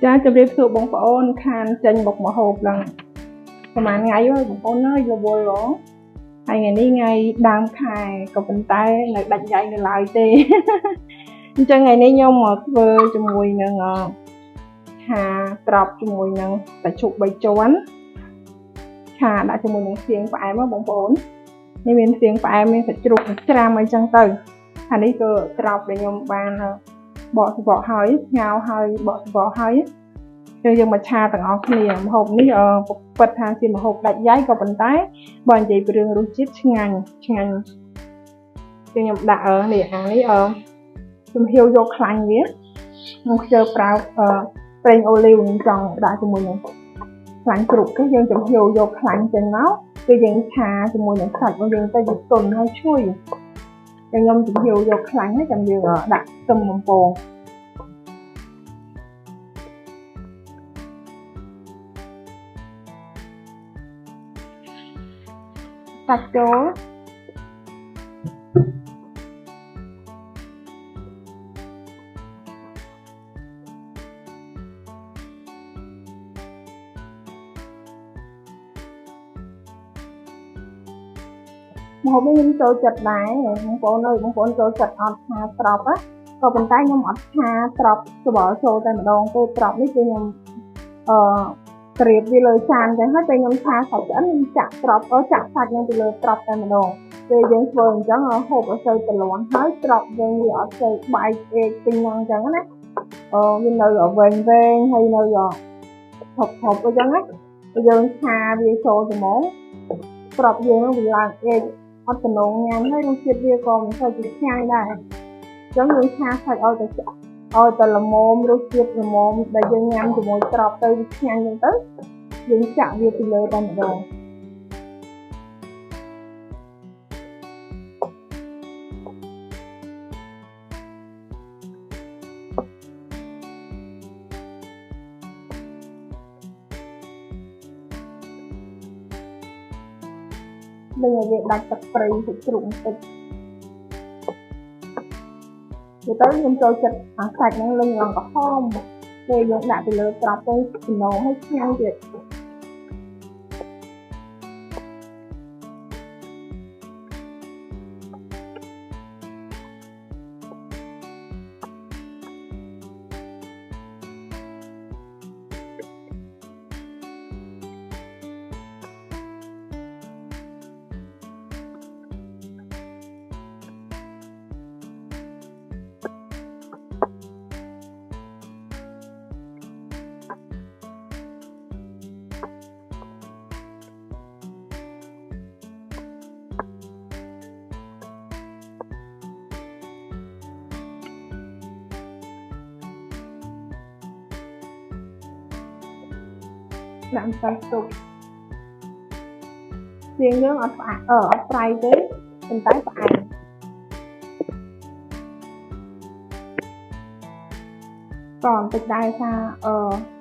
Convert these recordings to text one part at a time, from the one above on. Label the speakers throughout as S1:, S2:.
S1: ចាជម្រាបសួរបងប្អូនខានចេញមកមហូបឡើងប្រហែលថ្ងៃហើយបងប្អូនអើយរវល់ហ៎ហើយថ្ងៃនេះថ្ងៃដើមខែក៏ប៉ុន្តែនៅដាច់យ៉ៃនៅឡើយទេអញ្ចឹងថ្ងៃនេះខ្ញុំមកធ្វើជាមួយនឹងឆាត្រប់ជាមួយនឹងសាច់ជ្រូក3ជាន់ឆាដាក់ជាមួយនឹងសៀងផ្អែមបងប្អូននេះមានសៀងផ្អែមមានសាច់ជ្រូកច្រាមអីចឹងទៅអានេះគឺត្រប់ដែលខ្ញុំបានបកសំបកហើយស្ងោរហើយបកសំបកហើយយើងមកឆាទាំងអស់គ្នាម្ហូបនេះពិតថាជាម្ហូបដាច់យ៉ៃក៏ប៉ុន្តែបើនិយាយពីរឿងរសជាតិឆ្ងាញ់ខ្ញុំដាក់នេះអានេះជំហាវយកខ្លាញ់វាខ្ញុំខ្ជិលប្រើប្រេងអូលីវខ្ញុំចង់ដាក់ជាមួយនឹងខ្លាញ់ជ្រូកគេយើងចំហាវយកខ្លាញ់ចេញមកគឺយើងឆាជាមួយនឹងសាច់របស់យើងទៅវាទន់ហើយឈ្ងុយខ្ញុំចំហាវយកខ្លាញ់ហើយចាំយើងដាក់ខ្ទឹមបំពងសាច់ចូលម្ហូបនេះខ្ញុំចូលចិត្តដែរបងប្អូនអើយបងប្អូនចូលចិត្តអត់ឆាត្រប់ណាក៏ប៉ុន្តែខ្ញុំអត់ឆាត្រប់ច្បល់ចូលតែម្ដងទេត្រប់នេះគឺខ្ញុំក្រៀបវាលើចានចឹងហើយពេលខ្ញុំឆាសាច់ឆ្អិនខ្ញុំចាក់ត្រប់ចាក់សាច់នឹងទៅលើត្រប់តែម្ដងពេលយើងធ្វើអញ្ចឹងហូបឲ្យទៅទលាន់ហើយត្រប់យើងវាអត់ទៅបែកពេកពេញហ្នឹងអញ្ចឹងណាវានៅវែងហើយនៅថប់អញ្ចឹងណាយើងឆាវាចូលត្មងត្រប់យើងវាឡើងអត់តំណងញ៉ាំហើយរសជាតិវាក៏មិនសូវជាឆ្ងាញ់ដែរអញ្ចឹងយើងឆាសាច់ឲ្យតែល្មមរសជាតិល្មមដែលយើងញ៉ាំជាមួយត្រប់ទៅវាឆ្ងាញ់ហ្នឹងទៅយើងចាក់វាពីលើតែម្ដងនឹងឲ្យវាដាច់ទឹកប្រៃទឹកជ្រូកបន្តិចទៅខ្ញុំចូលចិត្តសាច់ហ្នឹងលឹងឡើងក្រហមពេលយើងដាក់ទៅលើត្រប់ទៅចំណងឲ្យឆ្ងាញ់ទៀតដាក់ម្សៅស៊ុបសៀងយើងអត់ប្រៃទេប៉ុន្តែផ្អែមក៏បន្តិចដែរថា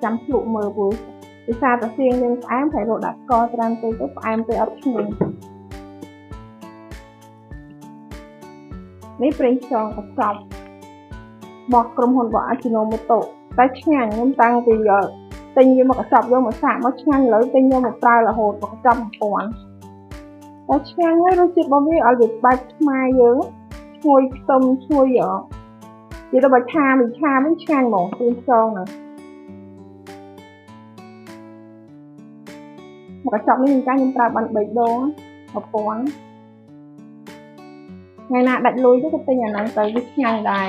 S1: ចាំភ្លក់មើលព្រោះដោយសារតែសៀងយើងផ្អែមហើយរកដាក់ស្ករច្រើនពេកទៅផ្អែមទៅអត់ឈ្ងុយនេះប្រេងខ្យងកញ្ចប់របស់ក្រុមហ៊ុនរបស់ Ajinomoto តែឆ្ងាញ់ខ្ញុំតាំងពីទិញវាមកកញ្ចប់យកមកសាកមកឆ្ងាញ់ឥឡូវទិញយកមកប្រើរហូតមកកញ្ចប់1000តែឆ្ងាញ់ហើយរសជាតិរបស់វាឲ្យវាបែបខ្មែរយើងឈ្ងុយខ្ទឹមឈ្ងុយនិយាយទៅបើឆាវិញឆ្ងាញ់ហ្មងគ្រឿងផ្សំហ្នឹងមកកញ្ចប់នេះខ្ញុំប្រើបាន3ដង1000ថ្ងៃណាដាច់លុយទៅក៏ទិញអាហ្នឹងទៅវាឆ្ងាញ់ដែរ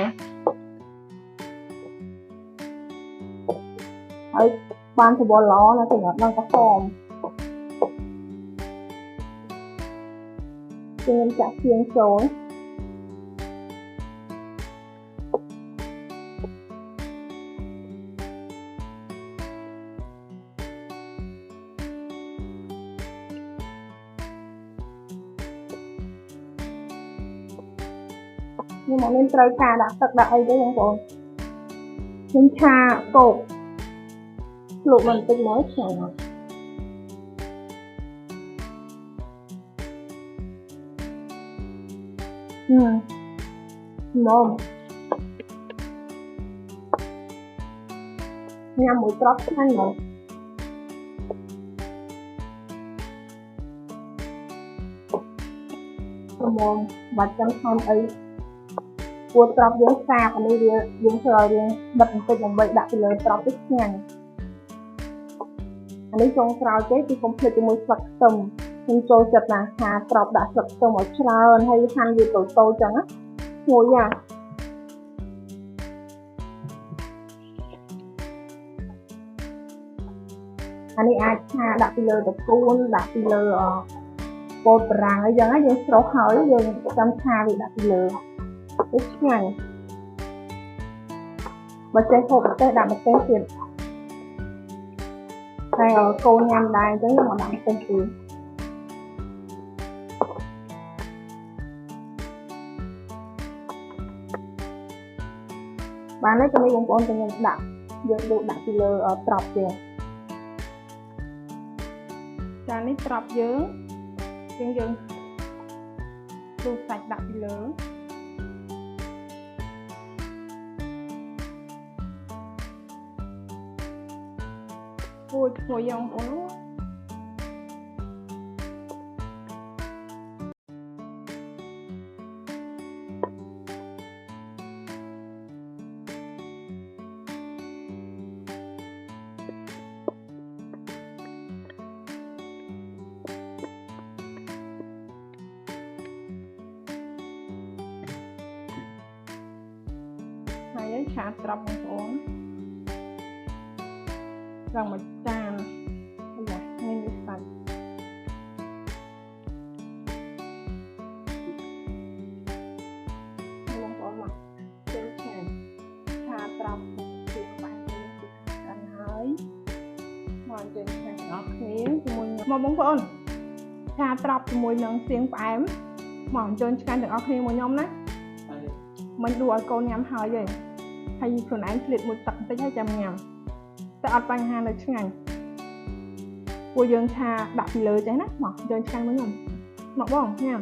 S1: ហើយបានច្របល់ល្អណាស់សម្រាប់ដល់ក្រហមខ្ញុំចាក់សៀងចូលខ្ញុំមកមានត្រូវការដាក់ទឹកដាក់អីទេបងប្អូនខ្ញុំឆាគោកភ្លក់បន្តិចមកឆ្ងាញ់មក nhằm mũi drop thanh rồi mồm và chân thon ấy của drop dương xa và đây dương sờ dương bật một cái bị đặt lời drop ít nhanh anh ấy trong trào chế thì không thể mùi sặc tầm nhưng tôi chật là hà drop đã sặc tầm ở trào hay khăn gì tổ tô chẳng á ngồi nha anh ấy ai hà đặt lời tập cuốn đặt lời bột ràng ở dân á dân sổ hỏi dân chăm tha vì đặt lời ít nhanh và chơi hộp tới đặt một cái tiền đây ở cô nhằm đài chứ nhưng mà đặt một tiền bạn lấy cho mấy con cho mình đặt dân đủ đặt lời ở trọc tiền cho nên trọc dưỡng dương đủ sạch đặt lớn ngồi dòng của nó hay chả trọc của rằng một tràn bây giờ nên đi sạch luôn có mặt trên tràn trà trọc thì các bạn sẽ ăn hơi ngoài trên tràn nó khía mùi mà bóng con trà trọc thì mùi nâng xiên bám mỏng trên tràn được ốc khía mùi nhông đấy mình đùa con nhắm hơi vậy hay phần anh liệt một tặng tích hay chăm nhầmแต่อดปัญหาเลยใช่ไงกูยืนชาดับเลยใจนะหมอยืนชาไม่ยอมหมอบอกเนี่ย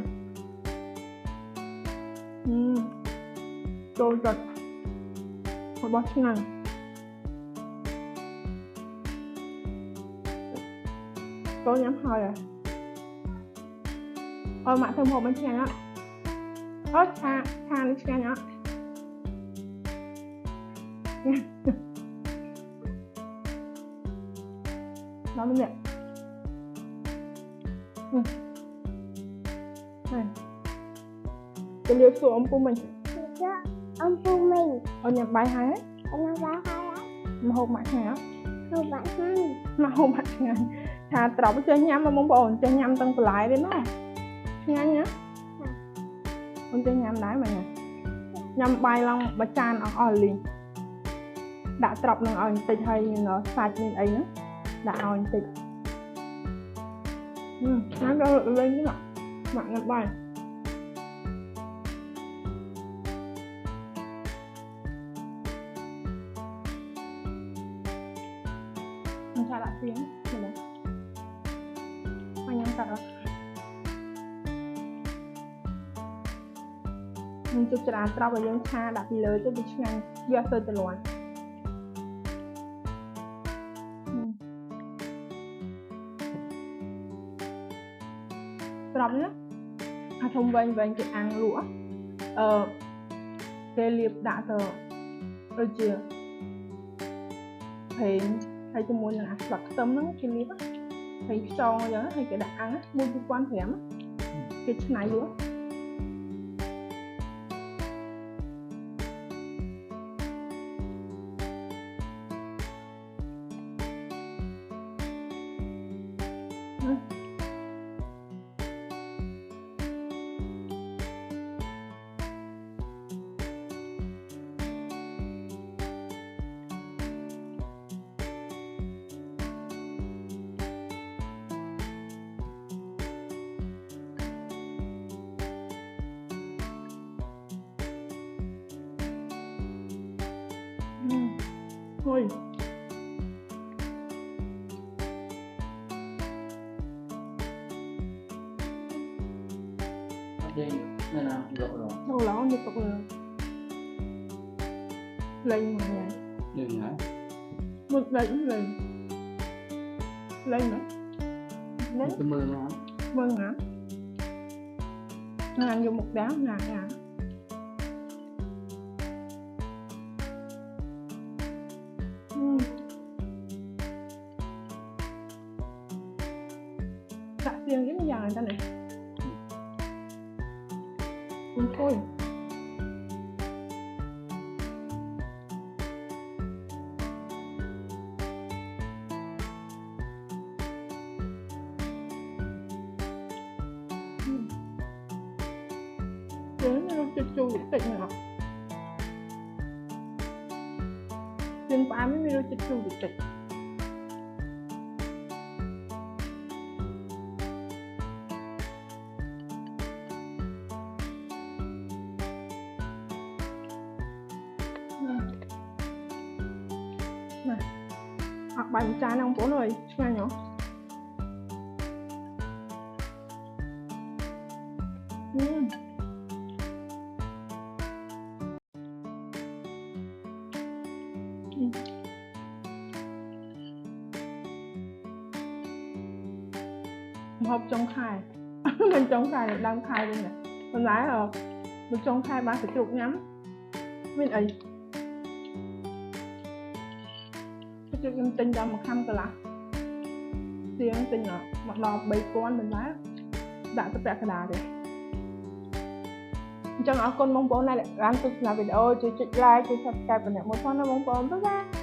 S1: โดนจัดหมอบอกใช่ไงโดนย้ำหอยอ่ะมาเธอหมอมันใช่ไงชานี่ใช่ไงnó mới nhận này cái liều sữa ông của mình
S2: ông của mình
S1: ở nhà bài hay ấy mà hộp mặt này á mà hộp mặt này thà trọc chơi nhắm mà mong bồn chơi nhắm tăng lại đến nó nghe nhá ông chơi nhắm đáy mà nè nhắm bài long mà chan ở liền đã trọc nó ở tịch hay nó sạch như ấy nữa đã ở tịch nó ra lên cái mặt ngập bài mình cho lại tiếng rồi này anh em cắt rồi mình chụp trả trao vào dân cha đã bị lớn cho bị ngang vừa sơ từ loạn trống á thông vênh vênh cái ăn lúa cái liệp đã tờ rồi chưa thì hay cho muốn là vật tấm nó cái liệp á thì cho nhớ hay cái đã ăn á mua cái quan thèm á cái này lúa thôi
S3: đây nên là rộ rồi
S1: đâu lõ như tục lên mà nhà
S3: đừng hả
S1: Mực đánh lên nữa
S3: Cái mưa nó
S1: vâng hả ngàn vô một đá ngàn à Đặt riêng cái giờ người ta này thôi trứng nó chua chua tịnh ngọt trứng bán mới nó chua chua tịnh này hoặc bánh tráng ông bố rồi nghe nhở hộp trong khai mình trong khai là đang khai đây này mình lái là mình trong khai ba phải chục nhắm mình ấy chụp em tinh ra một khăm cả là tiếng tinh là mặt đỏ bầy con mình lái đã tập cái đà đấy cho nó con mong bố này lại làm tôi là video chị like chị subscribe và nhận một con nó mong bố bye bye